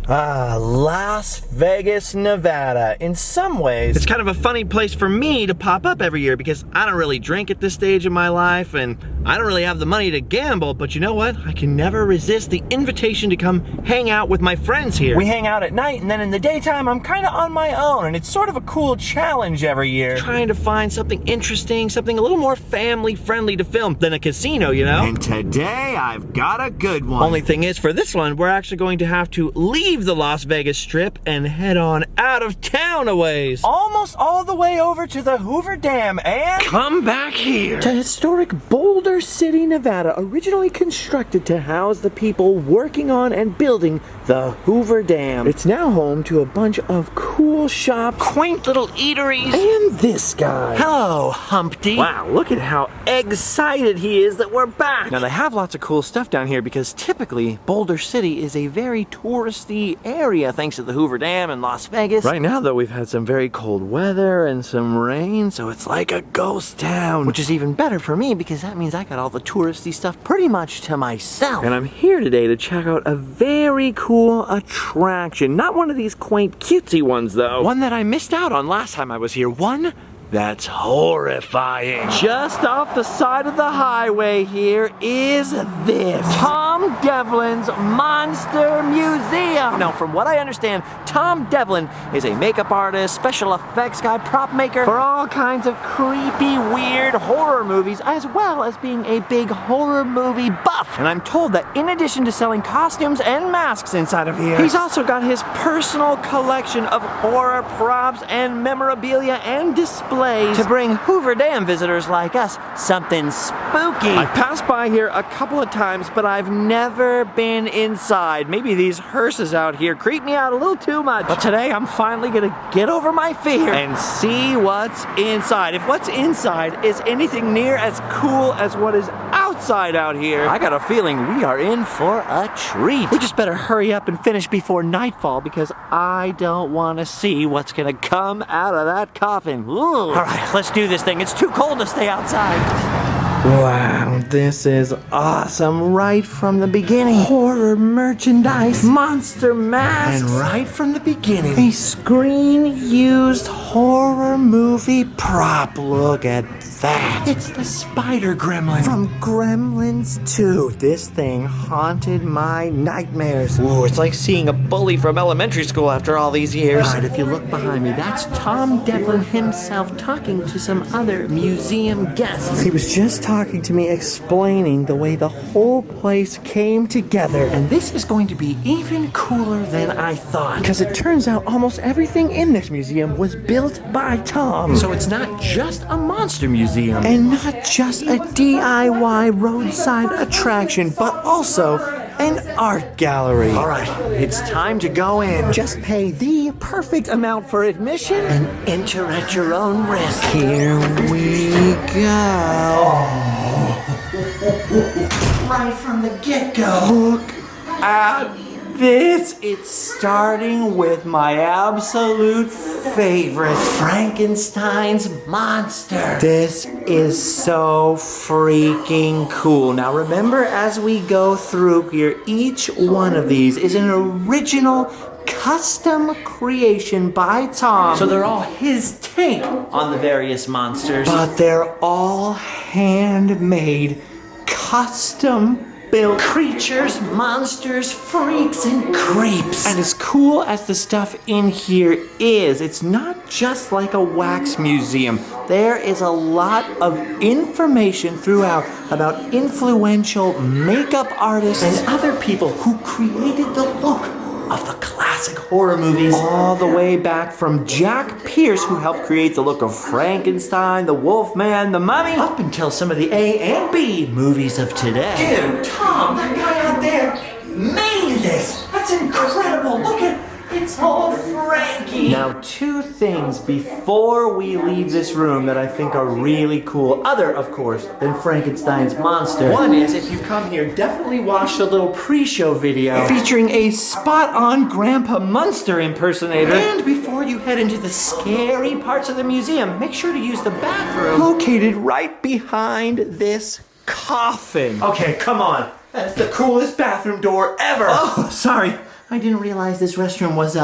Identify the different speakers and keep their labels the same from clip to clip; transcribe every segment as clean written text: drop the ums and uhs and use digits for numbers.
Speaker 1: Ah, Las Vegas, Nevada. In some ways, it's kind of a funny place for me to pop up every year because I don't really drink at this stage of my life and I don't really have the money to gamble, but you know what? I can never resist the invitation to come hang out with my friends here. We hang out at night and then in the daytime I'm kind of on my own, and it's sort of a cool challenge every year. Trying to find something interesting, something a little more family friendly to film than a casino, you know? And today I've got a good one. Only thing is, for this one, we're actually going to have to leave the Las Vegas Strip and head on out of town a ways. Almost all the way over to the Hoover Dam and come back here to historic Boulder City, Nevada, originally constructed to house the people working on and building the Hoover Dam. It's now home to a bunch of cool shops, quaint little eateries, and this guy. Hello, Humpty. Wow, look at how excited he is that we're back. Now, they have lots of cool stuff down here because typically Boulder City is a very touristy area thanks to the Hoover Dam and Las Vegas. Right now, though, we've had some very cold weather and some rain, so it's like a ghost town, which is even better for me because that means I got all the touristy stuff pretty much to myself. And I'm here today to check out a very cool attraction. Not one of these quaint, cutesy ones, though. One that I missed out on last time I was here. One that's horrifying. Just off the side of the highway here is this Tom Devlin's Monster Museum. Now, from what I understand, Tom Devlin is a makeup artist, special effects guy, prop maker for all kinds of creepy, weird horror movies, as well as being a big horror movie buff. And I'm told that in addition to selling costumes and masks inside of here, he's also got his personal collection of horror props and memorabilia and displays to bring Hoover Dam visitors like us something spooky. I've passed by here a couple of times, but I've never been inside. Maybe these hearses out here creep me out a little too much. But today I'm finally gonna get over my fear and see what's inside. If what's inside is anything near as cool as what is outside out here, I got a feeling we are in for a treat. We just better hurry up and finish before nightfall because I don't want to see what's gonna come out of that coffin. Ooh. All right, let's do this thing. It's too cold to stay outside. Wow, this is awesome right from the beginning. Horror merchandise, monster masks, and right from the beginning, a screen-used horror movie prop. Look at that. It's the spider gremlin from Gremlins 2. This thing haunted my nightmares. Ooh, it's like seeing a bully from elementary school after all these years. All right, if you look behind me, that's Tom Devlin himself talking to some other museum guests. He was just talking to me, explaining the way the whole place came together. And this is going to be even cooler than I thought, because it turns out almost everything in this museum was built by Tom. So it's not just a monster museum and not just a DIY roadside attraction, but also an art gallery. All right, it's time to go in. Just pay the perfect amount for admission and enter at your own risk. Here we go. Right from the get-go. Look at this. It's starting with my absolute favorite, Frankenstein's Monster. This is so freaking cool. Now remember, as we go through here, each one of these is an original custom creation by Tom. So they're all his take on the various monsters, but they're all handmade, custom built creatures, monsters, freaks, and creeps. And as cool as the stuff in here is, it's not just like a wax museum. There is a lot of information throughout about influential makeup artists and other people who created the look of the classic horror movies, all the way back from Jack Pierce, who helped create the look of Frankenstein, the Wolfman, the Mummy, up until some of the A and B movies of today. Dude, Tom, that guy out there made this. That's incredible. Look at it's old Frankie. Now, two things before we leave this room that I think are really cool, other, of course, than Frankenstein's Monster. One is, if you come here, definitely watch the little pre-show video featuring a spot-on Grandpa Munster impersonator. And before you head into the scary parts of the museum, make sure to use the bathroom located right behind this coffin. Okay, come on. That's the coolest bathroom door ever. Oh, sorry. I didn't realize this restroom was,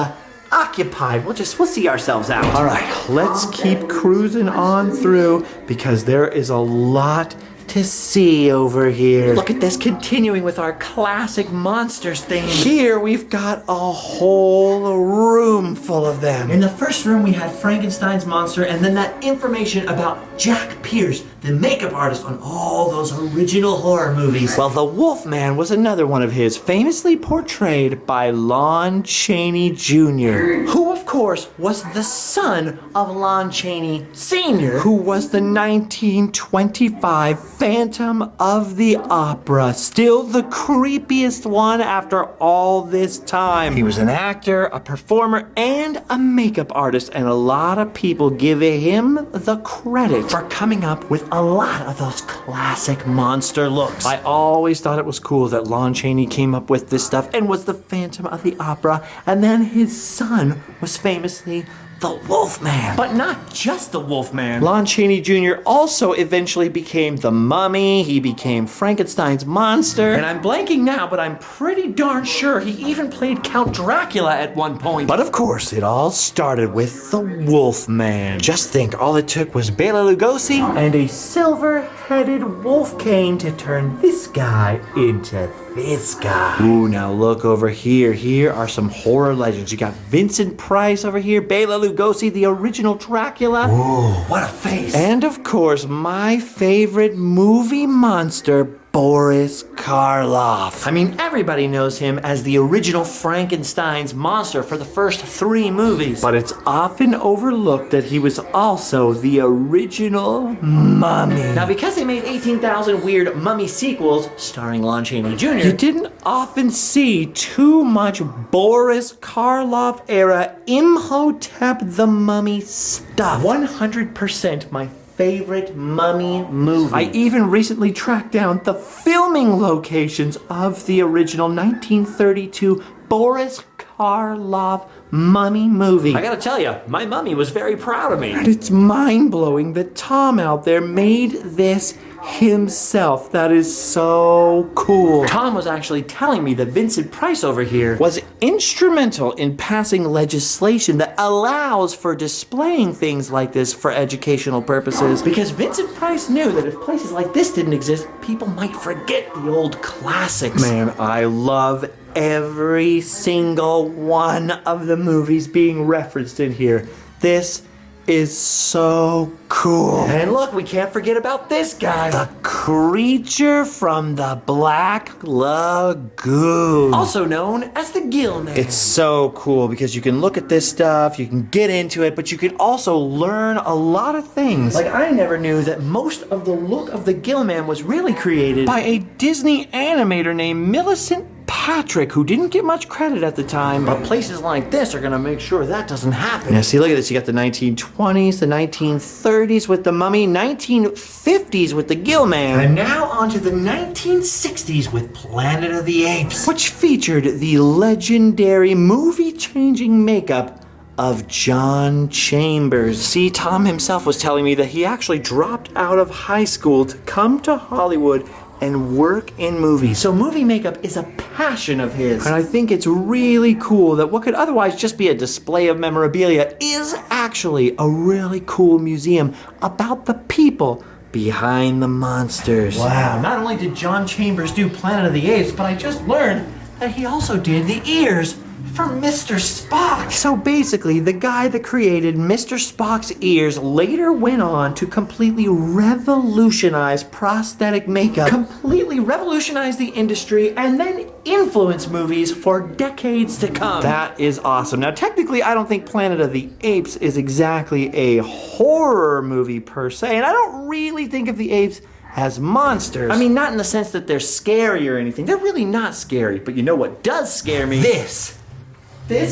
Speaker 1: occupied. We'll see ourselves out. All right, let's keep cruising on through because there is a lot to see over here. Look at this, continuing with our classic monsters theme. Here we've got a whole room full of them. In the first room we had Frankenstein's Monster and then that information about Jack Pierce, the makeup artist on all those original horror movies. Well, the Wolfman was another one of his, famously portrayed by Lon Chaney Jr., who of course was the son of Lon Chaney Sr., who was the 1925 Phantom of the Opera, still the creepiest one after all this time. He was an actor, a performer, and a makeup artist, and a lot of people give him the credit for coming up with a lot of those classic monster looks. I always thought it was cool that Lon Chaney came up with this stuff and was the Phantom of the Opera, and then his son was famously the Wolfman. But not just the Wolfman. Lon Chaney Jr. also eventually became the Mummy. He became Frankenstein's Monster. And I'm blanking now, but I'm pretty darn sure he even played Count Dracula at one point. But of course, it all started with the Wolfman. Just think, all it took was Bela Lugosi and a silver-headed wolf cane to turn this guy into this guy. Ooh, now look over here. Here are some horror legends. You got Vincent Price over here, Bela Lugosi, the original Dracula. Ooh, what a face. And of course, my favorite movie monster, Boris Karloff. I mean, everybody knows him as the original Frankensteins Monster for the first 3 movies. But it's often overlooked that he was also the original Mummy. Now, because they made 18,000 weird Mummy sequels starring Lon Chaney Jr., you didn't often see too much Boris Karloff era Imhotep the Mummy stuff. 100% my favorite Mummy movie. I even recently tracked down the filming locations of the original 1932 Boris Karloff Mummy movie. I gotta tell you, my mummy was very proud of me. And it's mind-blowing that Tom out there made this himself. That is so cool. Tom was actually telling me that Vincent Price over here was instrumental in passing legislation that allows for displaying things like this for educational purposes, because Vincent Price knew that if places like this didn't exist, people might forget the old classics. Man, I love every single one of the movies being referenced in here. This is so cool. And look, we can't forget about this guy. The creature from the Black Lagoon. Also known as the Gill Man. It's so cool because you can look at this stuff, you can get into it, but you can also learn a lot of things. Like, I never knew that most of the look of the Gill Man was really created by a Disney animator named Millicent Patrick, who didn't get much credit at the time, but places like this are gonna make sure that doesn't happen. Now see, look at this. You got the 1920s, the 1930s with the Mummy, 1950s with the Gill Man, and now onto the 1960s with Planet of the Apes, which featured the legendary movie-changing makeup of John Chambers. See, Tom himself was telling me that he actually dropped out of high school to come to Hollywood and work in movies. So movie makeup is a passion of his. And I think it's really cool that what could otherwise just be a display of memorabilia is actually a really cool museum about the people behind the monsters. Wow, not only did John Chambers do Planet of the Apes, but I just learned that he also did the ears for Mr. Spock. So basically, the guy that created Mr. Spock's ears later went on to completely revolutionize prosthetic makeup, completely revolutionize the industry, and then influence movies for decades to come. That is awesome. Now, technically, I don't think Planet of the Apes is exactly a horror movie per se, and I don't really think of the apes as monsters. I mean, not in the sense that they're scary or anything. They're really not scary, but you know what does scare me? This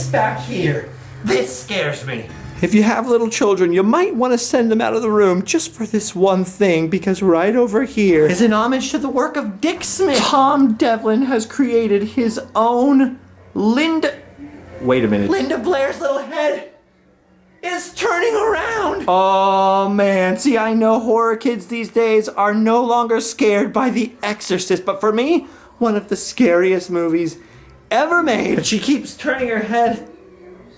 Speaker 1: back here, this scares me. If you have little children, you might want to send them out of the room just for this one thing, because right over here is an homage to the work of Dick Smith. Tom Devlin has created his own Linda Blair's little head is turning around. Oh man, see, I know horror kids these days are no longer scared by The Exorcist, but for me, one of the scariest movies
Speaker 2: ever made.
Speaker 1: But she keeps turning her head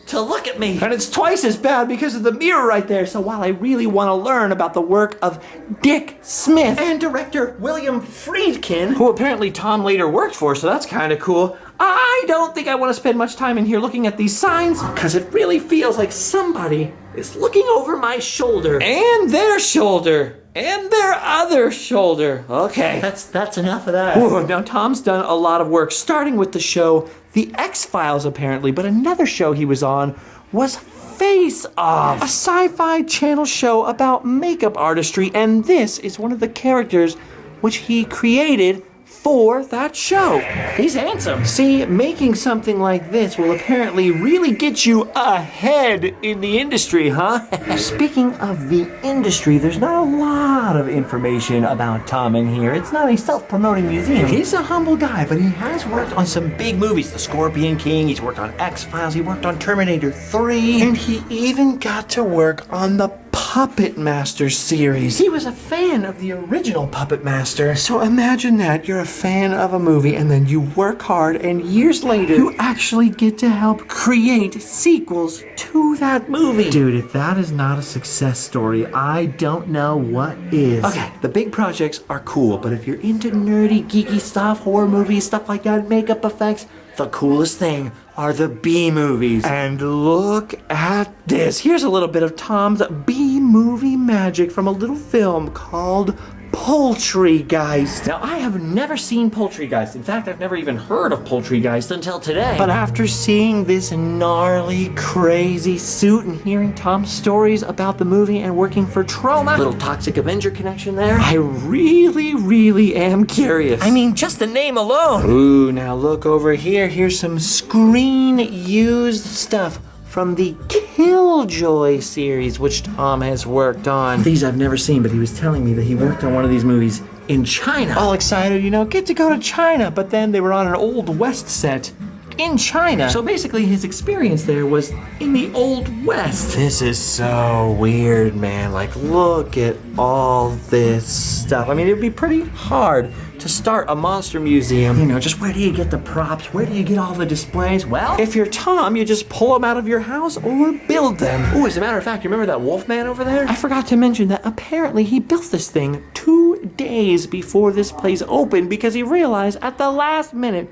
Speaker 1: to look at me.
Speaker 2: And it's twice as bad because of the mirror right there. So while I really want to learn about the work of Dick Smith
Speaker 1: And director William Friedkin,
Speaker 2: who apparently Tom later worked for, so that's kind of cool, I don't think I want to spend much time in here looking at these signs because it really feels like somebody is looking over my shoulder and their shoulder and their other shoulder. Okay.
Speaker 1: That's enough of that.
Speaker 2: Ooh, now Tom's done a lot of work, starting with the show The X-Files apparently, but another show he was on was Face Off, a sci-fi channel show about makeup artistry, and this is one of the characters which he created for that show.
Speaker 1: He's handsome.
Speaker 2: See, making something like this will apparently really get you ahead in the industry, huh? Speaking of the industry, there's not a lot of information about Tom in here. It's not a self-promoting museum. He's a humble guy, but he has worked on some big movies. The Scorpion King, he's worked on X-Files, he worked on Terminator 3, and he even got to work on the Puppet Master series. He was a fan of the original Puppet Master. So imagine that, you're a fan of a movie and then you work hard and years later you actually get to help create sequels to that movie. Dude, if that is not a success story, I don't know what is. Okay, the big projects are cool, but if you're into nerdy, geeky stuff, horror movies, stuff like that, makeup effects, the coolest thing are the B-movies. And look at this. Here's a little bit of Tom's B-movie magic from a little film called Poultrygeist. Now, I have never seen Poultrygeist. In fact, I've never even heard of Poultrygeist until today. But after seeing this gnarly, crazy suit and hearing Tom's stories about the movie and working for Troma, little Toxic Avenger connection there, I really am curious. I mean, just the name alone. Ooh, now look over here. Here's some screen-used stuff from the Killjoy series, which Tom has worked on. These I've never seen, but he was telling me that he worked on one of these movies in China. All excited, get to go to China, but then they were on an Old West set in China. So basically his experience there was in the Old West. This is so weird, man. Like, look at all this stuff. I mean, it'd be pretty hard to start a monster museum. Just where do you get the props? Where do you get all the displays? Well, if you're Tom, you just pull them out of your house or build them. Oh, as a matter of fact, you remember that Wolfman over there? I forgot to mention that apparently he built this thing 2 days before this place opened because he realized at the last minute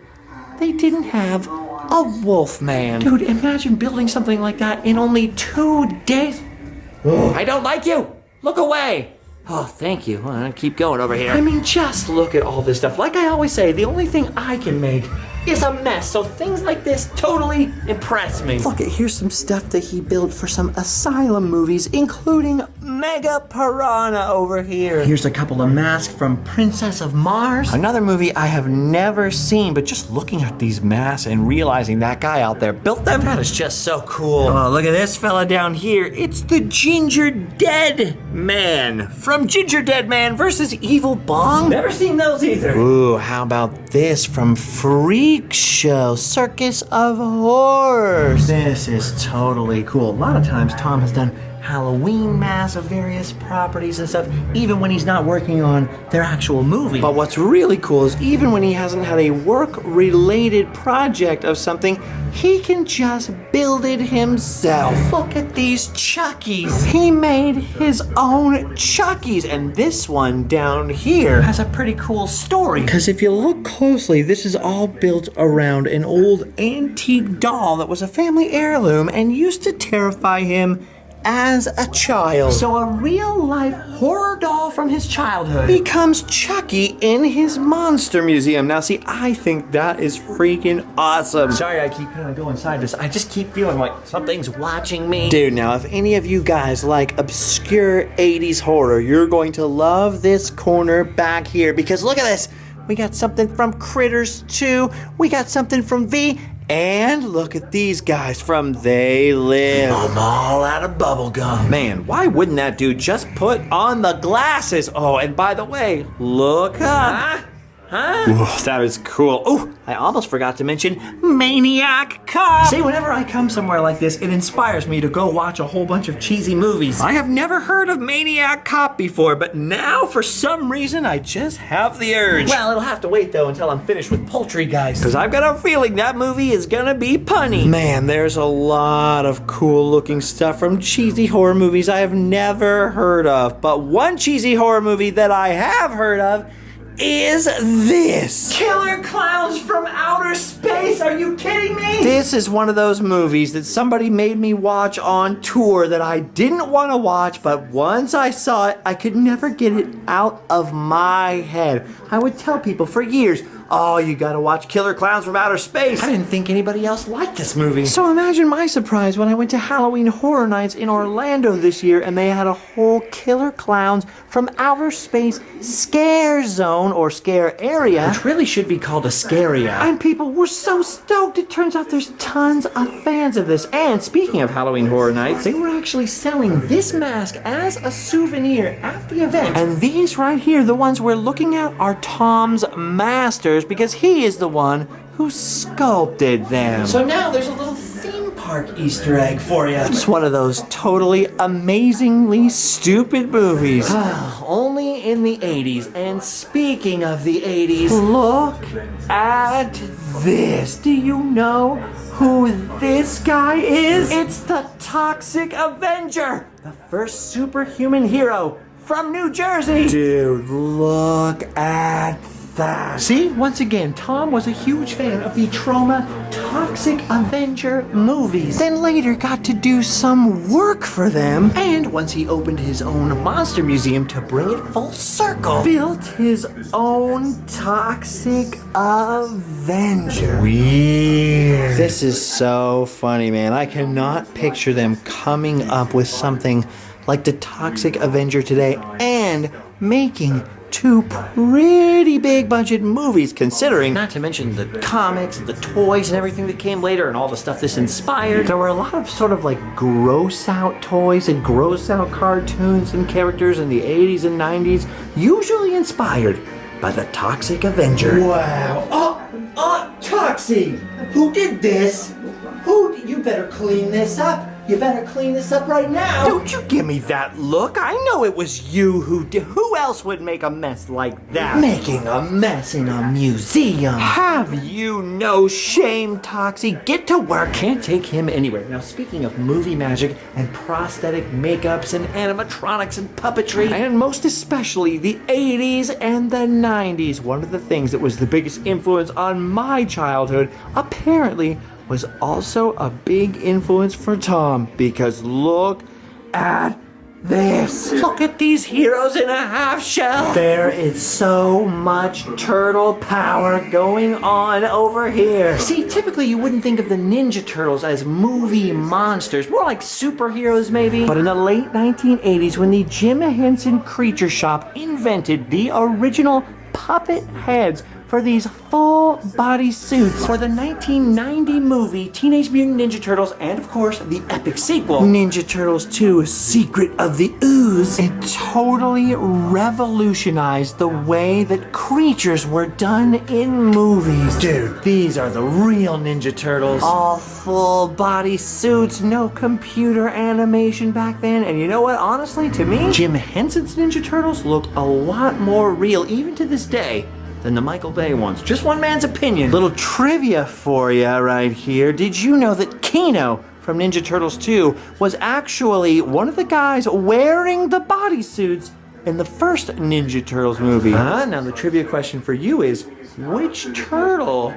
Speaker 2: they didn't have a Wolfman. Dude, imagine building something like that in only 2 days. I don't like you. Look away. Oh, thank you. Well, I'll keep going over here. I mean, just look at all this stuff. Like I always say, the only thing I can make is a mess. So things like this totally impress me. Look, here's some stuff that he built for some Asylum movies, including Mega Piranha over here. Here's a couple of masks from Princess of Mars. Another movie I have never seen, but just looking at these masks and realizing that guy out there built them, that is just so cool. Oh, look at this fella down here. It's the Ginger Dead Man from Ginger Dead Man versus Evil Bong. Never seen those either. Ooh, how about this from Freak Show, Circus of Horrors. This is totally cool. A lot of times Tom has done Halloween masks of various properties and stuff, even when he's not working on their actual movie. But what's really cool is even when he hasn't had a work-related project of something, he can just build it himself. Look at these Chuckies. He made his own Chuckies, and this one down here has a pretty cool story. Because if you look closely, this is all built around an old antique doll that was a family heirloom and used to terrify him as a child. So a real-life horror doll from his childhood becomes Chucky in his monster museum. Now, see, I think that is freaking awesome. Sorry, I keep kind of going side to side. I just keep feeling like something's watching me. Dude, now, if any of you guys like obscure 80s horror, you're going to love this corner back here, because look at this. We got something from Critters 2. We got something from V. And look at these guys from They Live. I'm all out of bubble gum. Man, why wouldn't that dude just put on the glasses? Oh, and by the way, look up. huh? Ooh, that is cool. Oh, I almost forgot to mention Maniac Cop. See, whenever I come somewhere like this, it inspires me to go watch a whole bunch of cheesy movies. I have never heard of Maniac Cop before, but now, for some reason, I just have the urge. Well, it'll have to wait, though, until I'm finished with Poultrygeist, because I've got a feeling that movie is gonna be punny. Man, there's a lot of cool-looking stuff from cheesy horror movies I have never heard of, but one cheesy horror movie that I have heard of is this. Killer Klowns from Outer Space, are you kidding me? This is one of those movies that somebody made me watch on tour that I didn't want to watch, but once I saw it, I could never get it out of my head. I would tell people for years, oh, you gotta watch Killer Klowns from Outer Space. I didn't think anybody else liked this movie. So imagine my surprise when I went to Halloween Horror Nights in Orlando this year and they had a whole Killer Klowns from Outer Space scare zone or scare area, which really should be called a scaria. And people were so stoked. It turns out there's tons of fans of this. And speaking of Halloween Horror Nights, they were actually selling this mask as a souvenir at the event. And these right here, the ones we're looking at, are Tom's masters, because he is the one who sculpted them. So now there's a little theme park Easter egg for you. It's one of those totally amazingly stupid movies. Only in the 80s. And speaking of the 80s, look at this. Do you know who this guy is? It's the Toxic Avenger, the first superhuman hero from New Jersey. Dude, look at that. See, once again, Tom was a huge fan of the Trauma Toxic Avenger movies. Then later got to do some work for them. And once he opened his own monster museum to bring it full circle, built his own Toxic Avenger. Weird. This is so funny, man. I cannot picture them coming up with something like the Toxic Avenger today and making two pretty big budget movies, considering, not to mention the comics and the toys and everything that came later and all the stuff this inspired. There were a lot of sort of like gross out toys and gross out cartoons and characters in the 80s and 90s, usually inspired by the Toxic Avenger. Wow. Toxie! Who did this? You better clean this up. You better clean this up right now. Don't you give me that look. I know it was you who did. Who else would make a mess like that? Making a mess in a museum. Have you no shame, Toxie? Get to work. Can't take him anywhere. Now, speaking of movie magic and prosthetic makeups and animatronics and puppetry, and most especially the 80s and the 90s, one of the things that was the biggest influence on my childhood, apparently, was also a big influence for Tom, because look at this. Look at these heroes in a half shell. There is so much turtle power going on over here. See, typically you wouldn't think of the Ninja Turtles as movie monsters, more like superheroes maybe. But in the late 1980s, when the Jim Henson Creature Shop invented the original puppet heads for these full-body suits for the 1990 movie Teenage Mutant Ninja Turtles, and of course the epic sequel Ninja Turtles 2: Secret of the Ooze, it totally revolutionized the way that creatures were done in movies. Dude, these are the real Ninja Turtles. All full-body suits, no computer animation back then. And you know what? Honestly, to me, Jim Henson's Ninja Turtles look a lot more real, even to this day, than the Michael Bay ones. Just one man's opinion. Little trivia for you right here. Did you know that Keno from Ninja Turtles 2 was actually one of the guys wearing the bodysuits in the first Ninja Turtles movie? Now the trivia question for you is, which turtle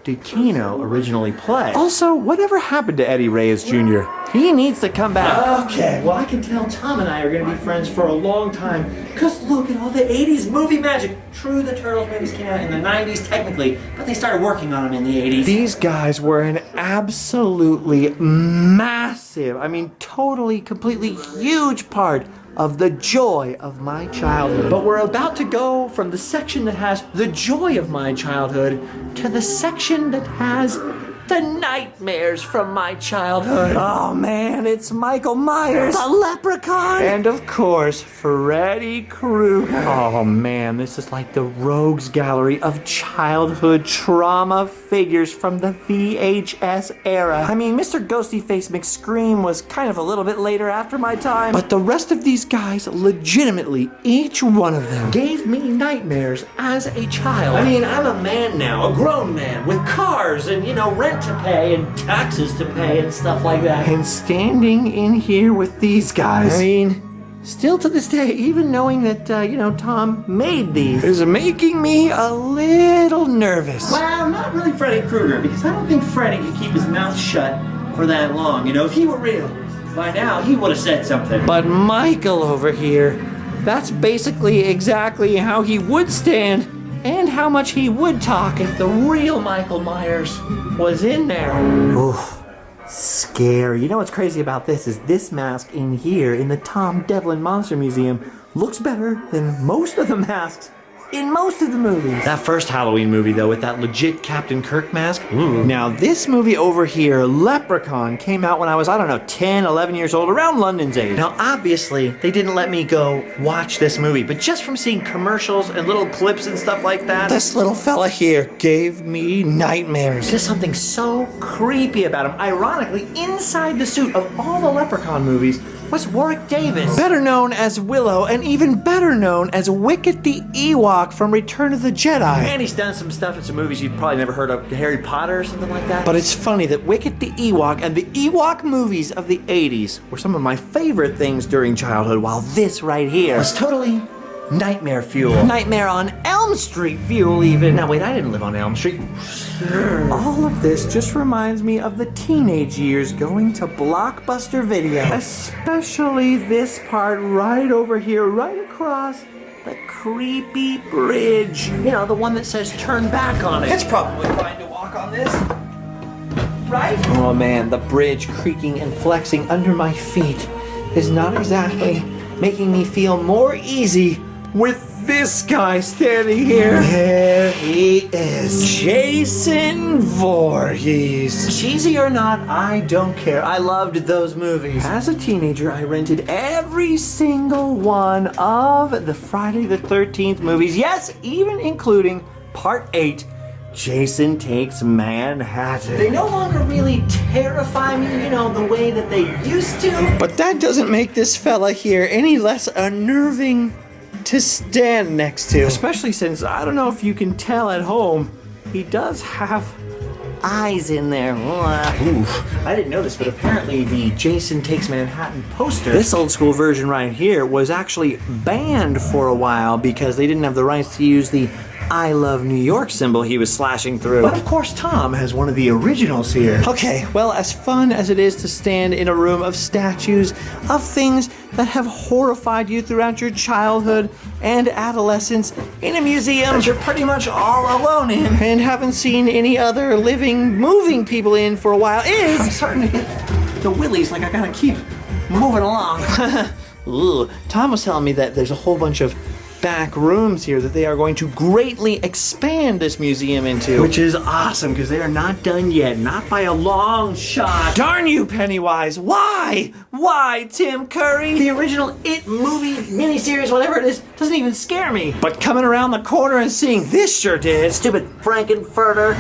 Speaker 2: did Keno originally play? Also, whatever happened to Eddie Reyes Jr.? He needs to come back. Okay, well I can tell Tom and I are going to be friends for a long time, because look at all the 80s movie magic. True, the Turtles movies came out in the 90s technically, but they started working on them in the 80s. These guys were an absolutely massive, totally, completely huge part of the joy of my childhood. But we're about to go from the section that has the joy of my childhood to the section that has the nightmares from my childhood. Oh man, it's Michael Myers, the leprechaun, and of course, Freddy Krueger. Oh man, this is like the rogues gallery of childhood trauma figures from the VHS era. I mean, Mr. Ghostyface McScream was kind of a little bit later after my time, but the rest of these guys, legitimately, each one of them gave me nightmares as a child. I mean, I'm a man now, a grown man, with cars and, you know, rent to pay and taxes to pay and stuff like that. And standing in here with these guys, I mean, still to this day, even knowing that, you know, Tom made these, is making me a little nervous. Well, not really Freddy Krueger, because I don't think Freddy could keep his mouth shut for that long. You know, if he were real, by now he would have said something. But Michael over here, that's basically exactly how he would stand and how much he would talk if the real Michael Myers was in there. Oof. Scary. You know what's crazy about this is this mask in here in the Tom Devlin Monster Museum looks better than most of the masks in most of the movies. That first Halloween movie, though, with that legit Captain Kirk mask. Ooh. Now, this movie over here, Leprechaun, came out when I was, I don't know, 10, 11 years old, around London's age. Now, obviously, they didn't let me go watch this movie, but just from seeing commercials and little clips and stuff like that, this little fella here gave me nightmares. There's something so creepy about him. Ironically, inside the suit of all the Leprechaun movies was Warwick Davis, better known as Willow, and even better known as Wicket the Ewok from Return of the Jedi. And he's done some stuff in some movies you've probably never heard of, Harry Potter or something like that. But it's funny that Wicket the Ewok and the Ewok movies of the 80s were some of my favorite things during childhood, while this right here was totally nightmare fuel. Nightmare on Elm Street fuel, even. Now, wait, I didn't live on Elm Street. All of this just reminds me of the teenage years going to Blockbuster Video. Especially this part right over here, right across the creepy bridge. You know, the one that says turn back on it. It's probably fine to walk on this, right? Oh man, the bridge creaking and flexing under my feet is not exactly making me feel more easy with this guy standing here. There he is, Jason Voorhees. Cheesy or not, I don't care. I loved those movies. As a teenager, I rented every single one of the Friday the 13th movies. Yes, even including Part 8, Jason Takes Manhattan. They no longer really terrify me, you know, the way that they used to. But that doesn't make this fella here any less unnerving to stand next to. Especially since, I don't know if you can tell at home, he does have eyes in there. Oof. I didn't know this, but apparently the Jason Takes Manhattan poster, this old school version right here, was actually banned for a while because they didn't have the rights to use the I Love New York symbol he was slashing through. But of course, Tom has one of the originals here. Okay, well, as fun as it is to stand in a room of statues of things that have horrified you throughout your childhood and adolescence in a museum that you're pretty much all alone in and haven't seen any other living, moving people in for a while is, I'm starting to get the willies, like I gotta keep moving along. Ooh, Tom was telling me that there's a whole bunch of back rooms here that they are going to greatly expand this museum into, which is awesome because they are not done yet, not by a long shot. Darn you, Pennywise! Why, Tim Curry? The original It movie miniseries, whatever it is, doesn't even scare me. But coming around the corner and seeing this sure did. Stupid Frankenfurter.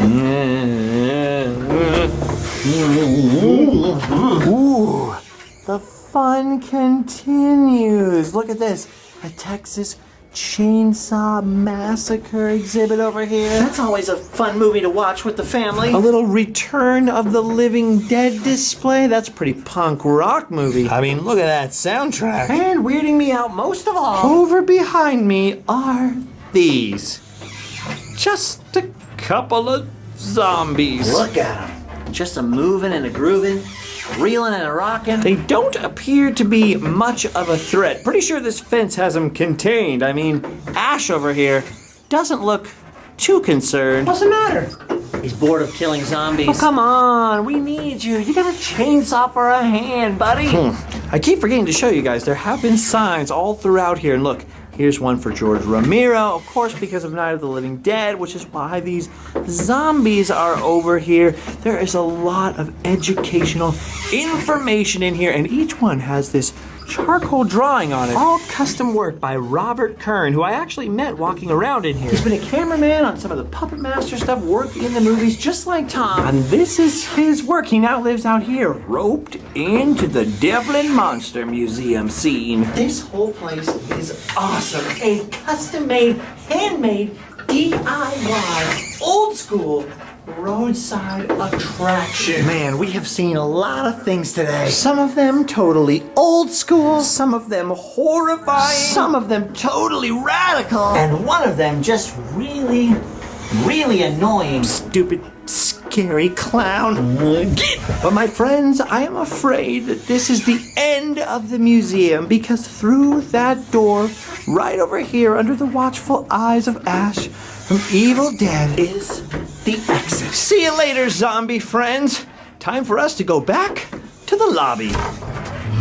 Speaker 2: Ooh, the fun continues. Look at this, a Texas Chainsaw Massacre exhibit over here. That's always a fun movie to watch with the family. A little Return of the Living Dead display. That's a pretty punk rock movie. I mean, look at that soundtrack. And weirding me out most of all, over behind me are these. Just a couple of zombies. Look at them. Just a moving and a grooving, reeling and a rocking. They don't appear to be much of a threat. Pretty sure this fence has them contained. I mean, Ash over here doesn't look too concerned. What's the matter? He's bored of killing zombies. Oh, come on. We need you. You got a chainsaw for a hand, buddy. I keep forgetting to show you guys. There have been signs all throughout here. And look, Here's one for George Romero, of course, because of Night of the Living Dead, which is why these zombies are over here. There is a lot of educational information in here, and each one has this charcoal drawing on it. All custom work by Robert Kern, who I actually met walking around in here. He's been a cameraman on some of the Puppet Master stuff, worked in the movies just like Tom. And this is his work. He now lives out here, roped into the Devlin Monster Museum scene. This whole place is awesome. A custom-made, handmade, DIY, old school roadside attraction. Man, we have seen a lot of things today. Some of them totally old school, some of them horrifying, some of them totally radical, and one of them just really, really annoying. Stupid, scary clown. But my friends, I am afraid that this is the end of the museum, because through that door, right over here under the watchful eyes of Ash from Evil Dead, is the exit. See you later, zombie friends. Time for us to go back to the lobby.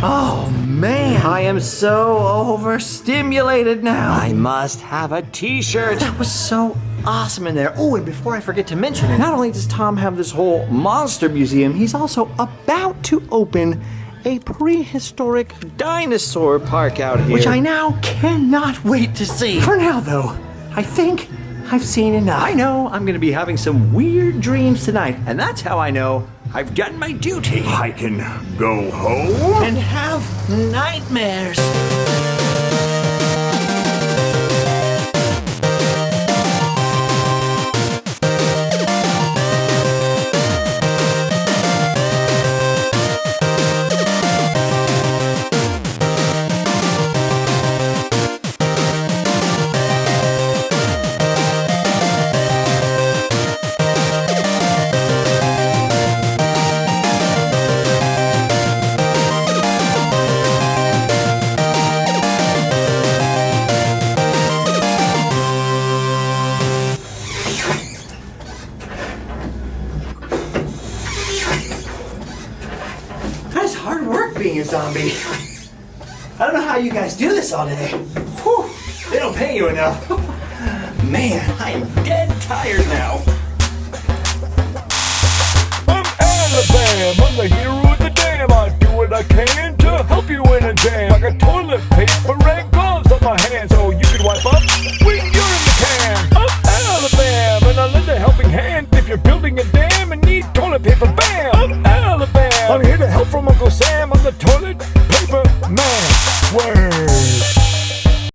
Speaker 2: Oh man, I am so overstimulated now. I must have a t-shirt. That was so awesome in there. Oh, and before I forget to mention it, not only does Tom have this whole monster museum, he's also about to open a prehistoric dinosaur park out here, which I now cannot wait to see. For now though, I think I've seen enough. I know I'm gonna be having some weird dreams tonight, and that's how I know I've done my duty. I can go home and have nightmares. Zombie. I don't know how you guys do this all day. Whew, they don't pay you enough. Man, I am dead tired now.
Speaker 3: I'm Alabama, I'm the hero of the dam. I do what I can to help you in a jam. I got toilet paper and gloves on my hands, so you can wipe up when you're in the can. I'm Alabama, and I lend a helping hand if you're building a dam and need toilet paper. Bam! I'm Alabama. I'm here to help from Uncle Sam on the toilet